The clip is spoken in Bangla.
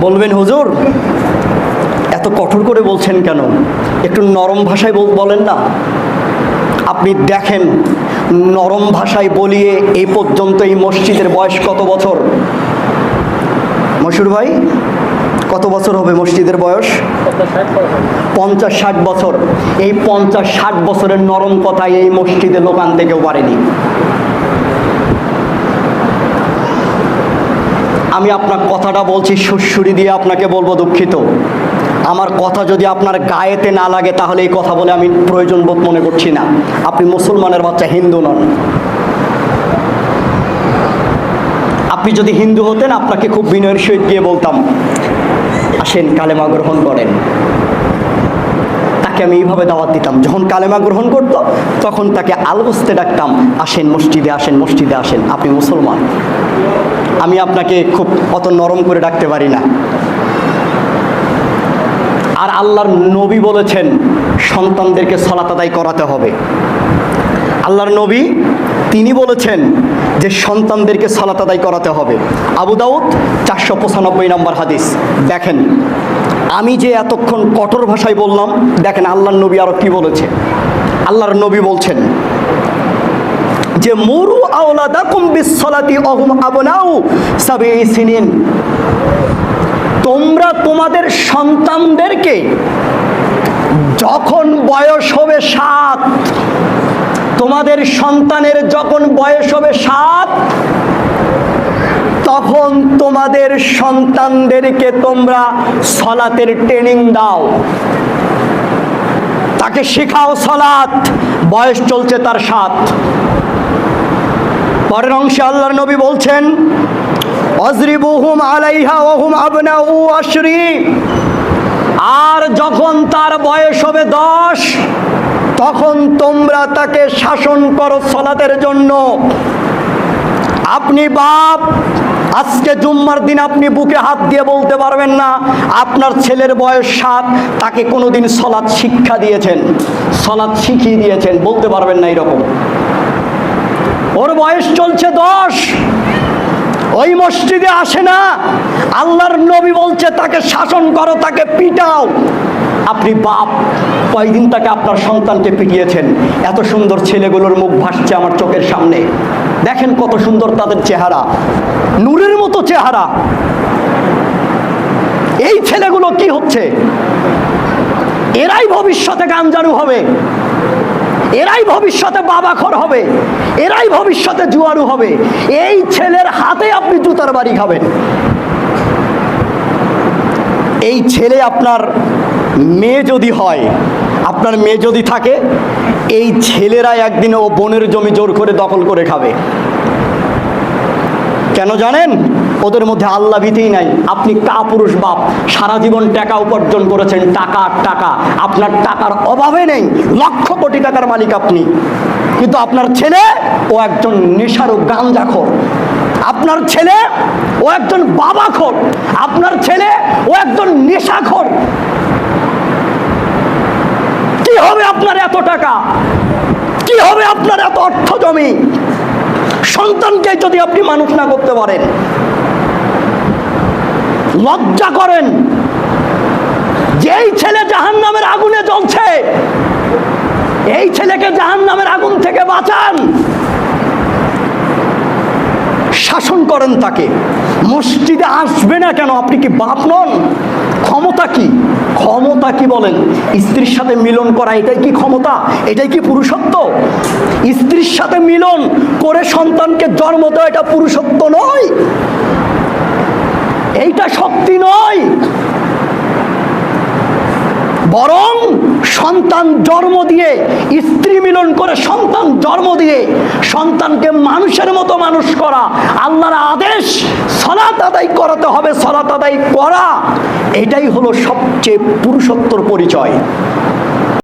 বলবেন হুজুর এত কঠোর করে বলছেন কেন, একটু নরম ভাষায় বলেন না। আপনি দেখেন নরম ভাষায় বলিয়ে এই পর্যন্ত এই মসজিদের বয়স কত বছর? মশহুর ভাই কত বছর হবে মসজিদের বয়স? 50-60 বছর। এই 50-60 বছরের নরম কথায় এই মসজিদে লোক আনতে কেউ পারেনি। আমি আপনার কথাটা বলছি সুরসুরি দিয়ে, আপনাকে বলবো দুঃখিত, আমার কথা যদি আপনার গায়েতে না লাগে তাহলে এই কথা বলে আমি প্রয়োজন বোধ মনে করছি না। আপনি মুসলমানের বাচ্চা, হিন্দু নন। আপনি যদি হিন্দু হতেন আপনাকে খুব বিনয়ের সহিত গিয়ে বলতাম আসেন কালেমা গ্রহণ করেন, তাকে আমি এইভাবে দাওয়াত দিতাম। যখন কালেমা গ্রহণ করতো তখন তাকে আলবস্তে ডাকতাম, আসেন মসজিদে আসেন, মসজিদে আসেন, আপনি মুসলমান। আমি আপনাকে খুব অত নরম করে ডাকতে পারি না। আর আল্লাহর নবী বলেছেন সন্তানদেরকে সালাত আদায় করাতে হবে। আল্লাহর নবী তিনি বলেছেন যে সন্তানদেরকে সালাত আদায় করাতে হবে। আবু দাউদ 495 নম্বর হাদিস। দেখেন আমি যে এতক্ষণ কঠোর ভাষায় বললাম, দেখেন আল্লাহর নবী আরো কি বলেছে। আল্লাহর নবী বলছেন যে মুরু আওলাদাকুম বিসসালাতি ওয়া হুম আবনাউ সাবঈ সিনিন, তোমরা তোমাদের সন্তানদেরকে যখন বয়স হবে 7, তোমাদের সন্তানের যখন বয়স হবে 7, তখন তোমাদের সন্তানদেরকে তোমরা সালাতের ট্রেনিং দাও, তাকে শেখাও সালাত। বয়স চলছে তার 7। পরের অংশে আল্লাহর নবী বলছেন অজরিবুহুম আলাইহা ওয়া হুম আবনাউ আশরি, আর যখন তার বয়স হবে 10 তখন তোমরা তাকে শাসন করো সালাতের জন্য। আপনি বাপ, আজকে জুম্মার দিন আপনি বুকে হাত দিয়ে বলতে পারবেন না আপনার ছেলের বয়স 7, তাকে কোনোদিন সালাত শিক্ষা দিয়েছেন, সালাত শিখিয়ে দিয়েছেন, বলতে পারবেন না এরকম। ওর বয়স চলছে 10, ওই মসজিদে আসে না, আল্লাহর নবী বলছে তাকে শাসন করো, তাকে পিটাও। আপনি বাপ, কয়দিন তাকে আপনার সন্তানকে পিটিয়েছেন? এত সুন্দর ছেলেগুলোর মুখ ভাসছে আমার চোখের সামনে, দেখেন কত সুন্দর তাদের চেহারা, নূরের মতো চেহারা। এই ছেলেগুলো কি হচ্ছে? এরাই ভবিষ্যতে গাঞ্জারু হবে, এরাই ভবিষ্যতে বাবাখোর হবে, এরাই ভবিষ্যতে জুয়ারু হবে। এই ছেলের হাতে আপনি জুতার বাড়ি খাবেন। এই ছেলে আপনার মেয়ে যদি হয়, আপনার মেয়ে যদি থাকে, এই ছেলেরা একদিন ও বোনের জমি জোর করে দখল করে খাবে। কেন জানেন? ওদের মধ্যে আল্লাহ ভীতিই নাই। আপনি কাপুরুষ বাপ, সারা জীবন টাকা উপার্জন করেছেন, টাকা আর টাকা, আপনার টাকার অভাবে নেই, লক্ষ কোটি টাকার মালিক আপনি, কিন্তু আপনার ছেলে ও একজন নেশারো গাঞ্জাখোর, আপনার ছেলে ও একজন বাবাখোর, আপনার ছেলে ও একজন নেশাখোর। কি হবে আপনার এত টাকা? কি হবে আপনার এত অর্থ জমি? সন্তানকে যদি আপনি মানুষ না করতে পারেন, লজ্জা করেন। যেই ছেলে জাহান্নামের আগুনে জ্বলছে, এই ছেলেকে জাহান্নামের আগুন থেকে বাঁচান, শাসন করেন তাকে। মসজিদে আসবে না কেন? আপনি কি বাপ নন? ক্ষমতা কি? ক্ষমতা কি বলেন? স্ত্রীর সাথে মিলন করা, এটাই কি ক্ষমতা? এটাই কি পুরুষত্ব? স্ত্রীর সাথে মিলন করে সন্তানকে জন্ম দেওয়া এটা পুরুষত্ব নয়, এইটা শক্তি নয়। বরং সন্তান জন্ম দিয়ে, স্ত্রী মিলন করে সন্তান জন্ম দিয়ে সন্তানকে মানুষের মতো মানুষ করা, আল্লাহর আদেশ সালাত আদায় করাতে হবে, সালাত আদায় করা, এটাই হলো সবচেয়ে পুরুষত্বর পরিচয়।